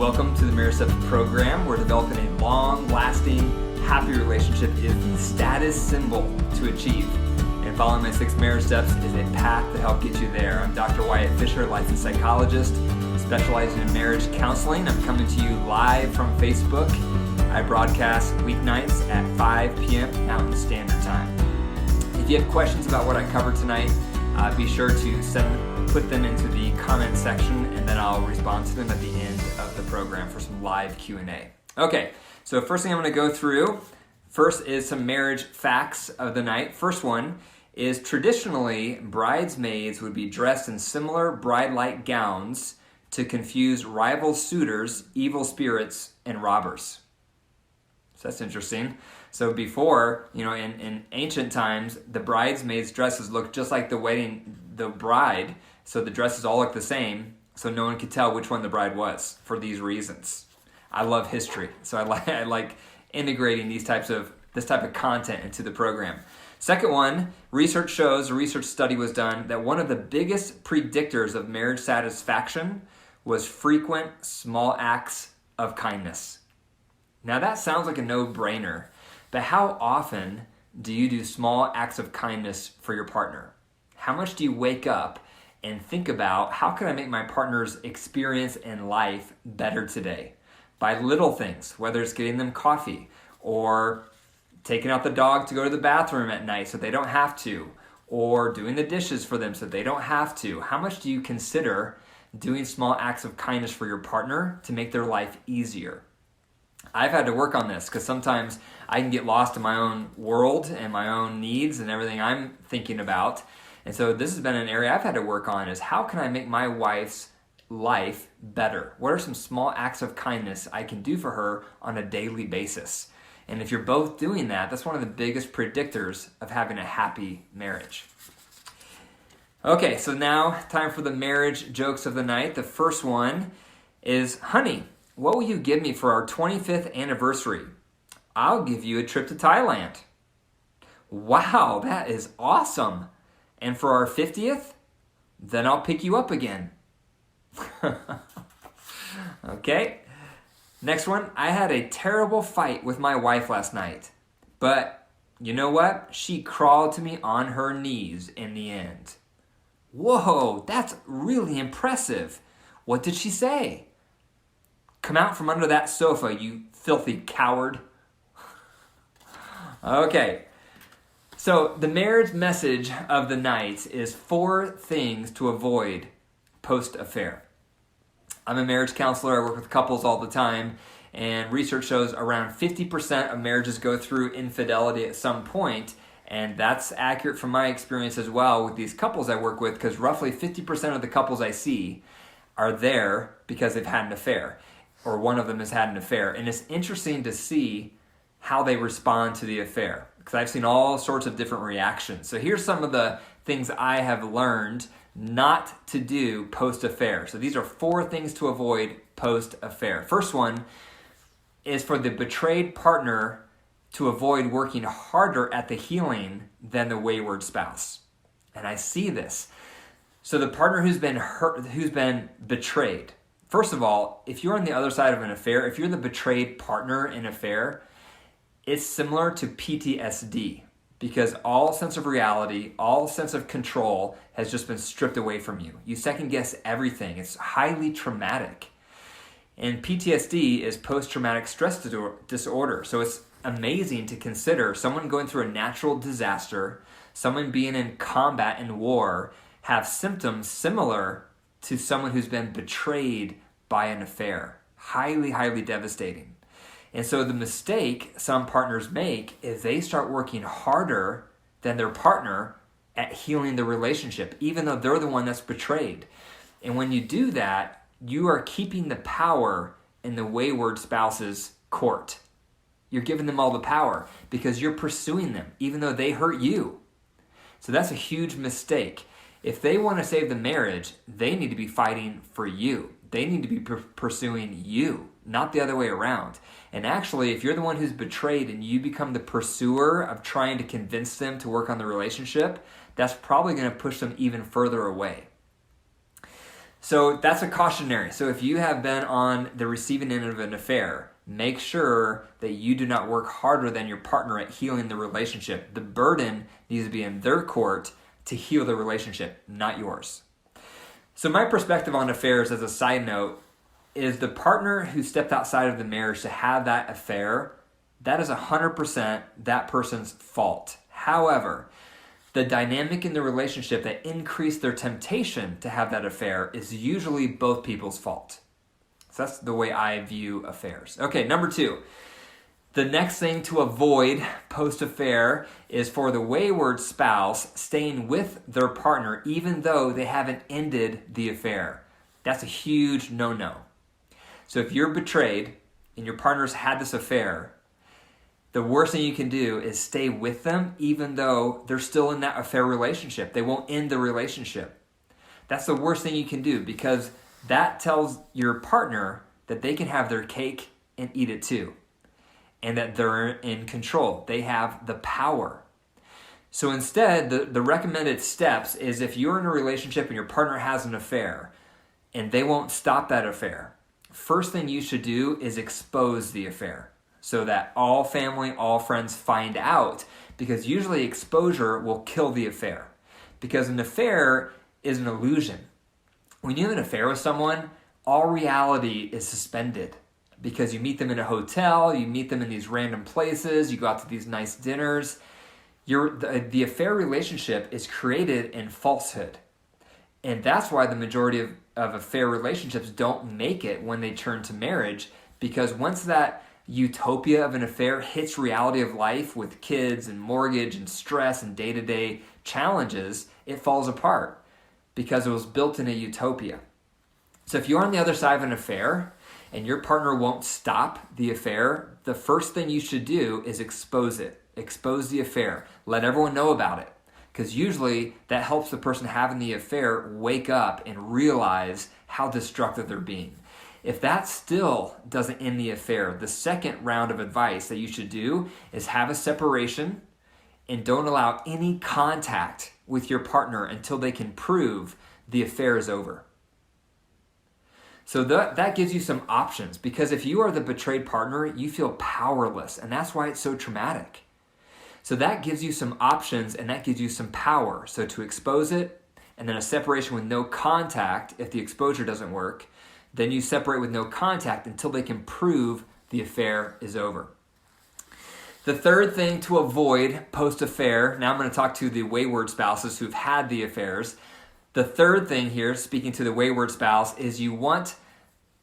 Welcome to the Marriage Steps program. We're developing a long-lasting, happy relationship is the status symbol to achieve. And following my 6 marriage steps is a path to help get you there. I'm Dr. Wyatt Fisher, licensed psychologist, specializing in marriage counseling. I'm coming to you live from Facebook. I broadcast weeknights at 5 p.m. Mountain Standard Time. If you have questions about what I covered tonight, be sure to put them into the comment section, and then I'll respond to them at the end of the program for some live Q&A. Okay, so first thing I'm going to go through, first is some marriage facts of the night. First one is traditionally, bridesmaids would be dressed in similar bride-like gowns to confuse rival suitors, evil spirits, and robbers. So that's interesting. So before, in ancient times, the bridesmaids' dresses looked just like the bride. So the dresses all look the same, so no one could tell which one the bride was for these reasons. I love history, so I like integrating this type of content into the program. Second one, research shows, a research study was done, that one of the biggest predictors of marriage satisfaction was frequent small acts of kindness. Now that sounds like a no-brainer, but how often do you do small acts of kindness for your partner? How much do you wake up and think about, how can I make my partner's experience in life better today? By little things, whether it's getting them coffee or taking out the dog to go to the bathroom at night so they don't have to, or doing the dishes for them so they don't have to. How much do you consider doing small acts of kindness for your partner to make their life easier? I've had to work on this because sometimes I can get lost in my own world and my own needs and everything I'm thinking about. And so this has been an area I've had to work on, is how can I make my wife's life better? What are some small acts of kindness I can do for her on a daily basis? And if you're both doing that, that's one of the biggest predictors of having a happy marriage. Okay, so now time for the marriage jokes of the night. The first one is, honey, what will you give me for our 25th anniversary? I'll give you a trip to Thailand. Wow, that is awesome. And for our 50th, then I'll pick you up again. Okay. Next one. I had a terrible fight with my wife last night. But you know what? She crawled to me on her knees in the end. Whoa, that's really impressive. What did she say? Come out from under that sofa, you filthy coward. Okay. So the marriage message of the night is 4 things to avoid post-affair. I'm a marriage counselor. I work with couples all the time, and research shows around 50% of marriages go through infidelity at some point, and that's accurate from my experience as well with these couples I work with, because roughly 50% of the couples I see are there because they've had an affair, or one of them has had an affair. And it's interesting to see how they respond to the affair, because I've seen all sorts of different reactions. So here's some of the things I have learned not to do post-affair. So these are 4 things to avoid post-affair. First one is for the betrayed partner to avoid working harder at the healing than the wayward spouse. And I see this. So the partner who's been hurt, who's been betrayed. First of all, if you're on the other side of an affair, if you're the betrayed partner in an affair, it's similar to PTSD, because all sense of reality, all sense of control has just been stripped away from you. You second guess everything. It's highly traumatic. And PTSD is post-traumatic stress disorder. So it's amazing to consider someone going through a natural disaster, someone being in combat and war, have symptoms similar to someone who's been betrayed by an affair. Highly, highly devastating. And so the mistake some partners make is they start working harder than their partner at healing the relationship, even though they're the one that's betrayed. And when you do that, you are keeping the power in the wayward spouse's court. You're giving them all the power because you're pursuing them, even though they hurt you. So that's a huge mistake. If they want to save the marriage, they need to be fighting for you. They need to be pursuing you, not the other way around. And actually, if you're the one who's betrayed and you become the pursuer of trying to convince them to work on the relationship, that's probably going to push them even further away. So that's a cautionary. So if you have been on the receiving end of an affair, make sure that you do not work harder than your partner at healing the relationship. The burden needs to be in their court to heal the relationship, not yours. So my perspective on affairs, as a side note, is the partner who stepped outside of the marriage to have that affair, that is 100% that person's fault. However, the dynamic in the relationship that increased their temptation to have that affair is usually both people's fault. So that's the way I view affairs. Okay, number 2. The next thing to avoid post-affair is for the wayward spouse staying with their partner even though they haven't ended the affair. That's a huge no-no. So if you're betrayed and your partner's had this affair, the worst thing you can do is stay with them even though they're still in that affair relationship. They won't end the relationship. That's the worst thing you can do, because that tells your partner that they can have their cake and eat it too, and that they're in control. They have the power. So instead, the recommended steps is, if you're in a relationship and your partner has an affair and they won't stop that affair, first thing you should do is expose the affair so that all family, all friends find out, because usually exposure will kill the affair, because an affair is an illusion. When you have an affair with someone, all reality is suspended, because you meet them in a hotel, you meet them in these random places, you go out to these nice dinners. The affair relationship is created in falsehood. And that's why the majority of affair relationships don't make it when they turn to marriage, because once that utopia of an affair hits reality of life with kids and mortgage and stress and day-to-day challenges, it falls apart because it was built in a utopia. So if you're on the other side of an affair and your partner won't stop the affair, the first thing you should do is expose it. Expose the affair. Let everyone know about it. Because usually that helps the person having the affair wake up and realize how destructive they're being. If that still doesn't end the affair, the second round of advice that you should do is have a separation and don't allow any contact with your partner until they can prove the affair is over. So that gives you some options, because if you are the betrayed partner, you feel powerless, and that's why it's so traumatic. So that gives you some options, and that gives you some power. So to expose it, and then a separation with no contact if the exposure doesn't work, then you separate with no contact until they can prove the affair is over. The third thing to avoid post-affair, now I'm going to talk to the wayward spouses who've had the affairs. The third thing here, speaking to the wayward spouse, is you want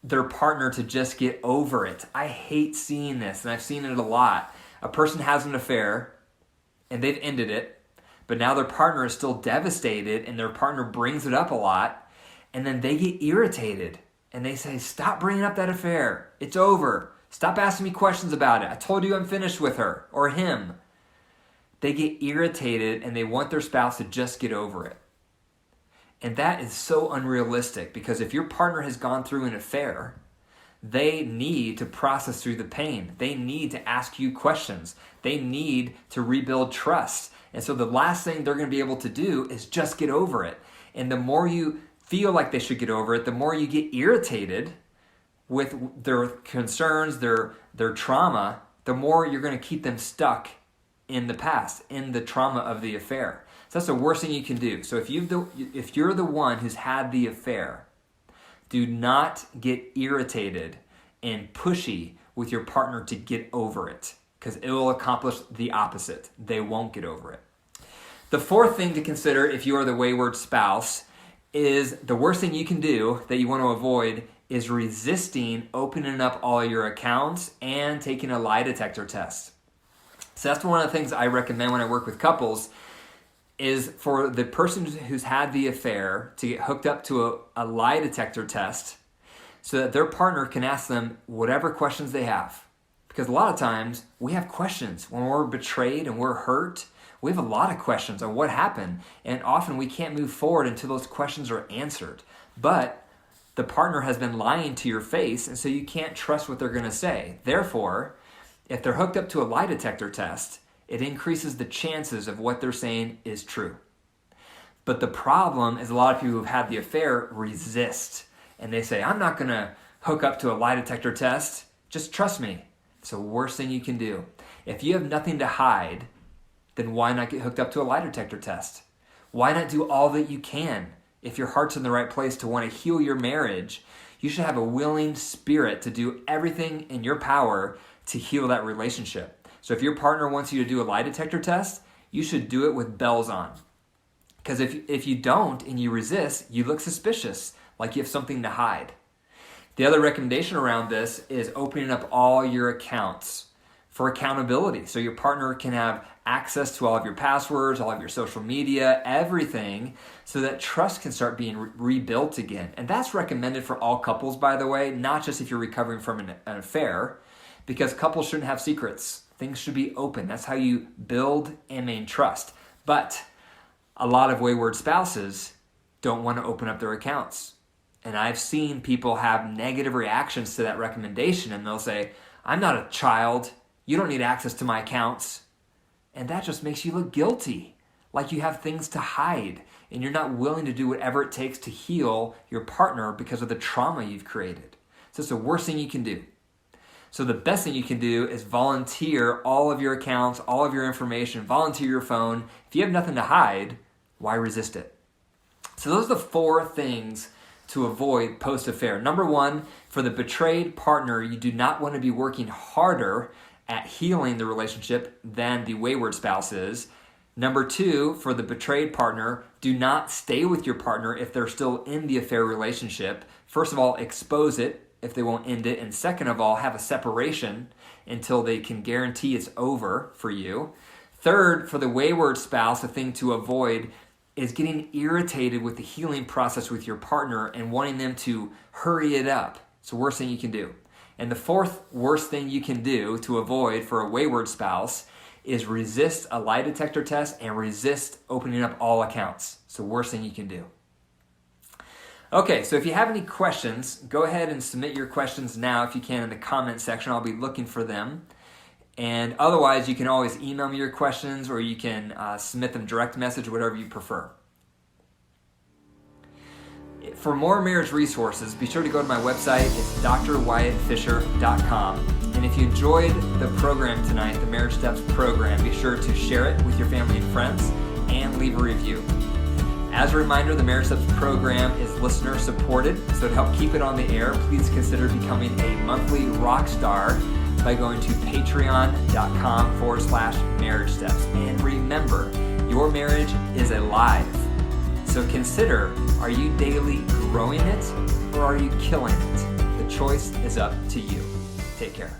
their partner to just get over it. I hate seeing this, and I've seen it a lot. A person has an affair, and they've ended it, but now their partner is still devastated, and their partner brings it up a lot, and then they get irritated, and they say, stop bringing up that affair. It's over. Stop asking me questions about it. I told you I'm finished with her or him. They get irritated, and they want their spouse to just get over it. And that is so unrealistic, because if your partner has gone through an affair, they need to process through the pain. They need to ask you questions. They need to rebuild trust. And so the last thing they're going to be able to do is just get over it. And the more you feel like they should get over it, the more you get irritated with their concerns, their trauma, the more you're going to keep them stuck in the past, in the trauma of the affair. So that's the worst thing you can do. So if you're the one who's had the affair, do not get irritated and pushy with your partner to get over it, because it will accomplish the opposite. They won't get over it. The fourth thing to consider if you are the wayward spouse is the worst thing you can do that you want to avoid is resisting opening up all your accounts and taking a lie detector test. So that's one of the things I recommend when I work with couples, is for the person who's had the affair to get hooked up to a lie detector test so that their partner can ask them whatever questions they have. Because a lot of times we have questions when we're betrayed and we're hurt. We have a lot of questions on what happened, and often we can't move forward until those questions are answered. But the partner has been lying to your face, and so you can't trust what they're going to say. Therefore, if they're hooked up to a lie detector test, it increases the chances of what they're saying is true. But the problem is a lot of people who've had the affair resist. And they say, I'm not going to hook up to a lie detector test. Just trust me. It's the worst thing you can do. If you have nothing to hide, then why not get hooked up to a lie detector test? Why not do all that you can? If your heart's in the right place to want to heal your marriage, you should have a willing spirit to do everything in your power to heal that relationship. So if your partner wants you to do a lie detector test, you should do it with bells on. Because if you don't and you resist, you look suspicious, like you have something to hide. The other recommendation around this is opening up all your accounts for accountability. So your partner can have access to all of your passwords, all of your social media, everything, so that trust can start being rebuilt again. And that's recommended for all couples, by the way, not just if you're recovering from an affair, because couples shouldn't have secrets. Things should be open. That's how you build and maintain trust. But a lot of wayward spouses don't want to open up their accounts. And I've seen people have negative reactions to that recommendation, and they'll say, I'm not a child. You don't need access to my accounts. And that just makes you look guilty, like you have things to hide, and you're not willing to do whatever it takes to heal your partner because of the trauma you've created. So it's the worst thing you can do. So the best thing you can do is volunteer all of your accounts, all of your information, volunteer your phone. If you have nothing to hide, why resist it? So those are the 4 things to avoid post-affair. Number 1, for the betrayed partner, you do not want to be working harder at healing the relationship than the wayward spouse is. Number 2, for the betrayed partner, do not stay with your partner if they're still in the affair relationship. First of all, expose it if they won't end it. And second of all, have a separation until they can guarantee it's over for you. Third, for the wayward spouse, the thing to avoid is getting irritated with the healing process with your partner and wanting them to hurry it up. It's the worst thing you can do. And the 4th worst thing you can do to avoid for a wayward spouse is resist a lie detector test and resist opening up all accounts. It's the worst thing you can do. Okay, so if you have any questions, go ahead and submit your questions now if you can in the comment section. I'll be looking for them. And otherwise, you can always email me your questions, or you can submit them direct message, whatever you prefer. For more marriage resources, be sure to go to my website. It's drwyattfisher.com. And if you enjoyed the program tonight, the Marriage Steps program, be sure to share it with your family and friends and leave a review. As a reminder, the Marriage Steps program is listener supported, so to help keep it on the air, please consider becoming a monthly rock star by going to patreon.com/marriage steps. And remember, your marriage is alive. So consider, are you daily growing it or are you killing it? The choice is up to you. Take care.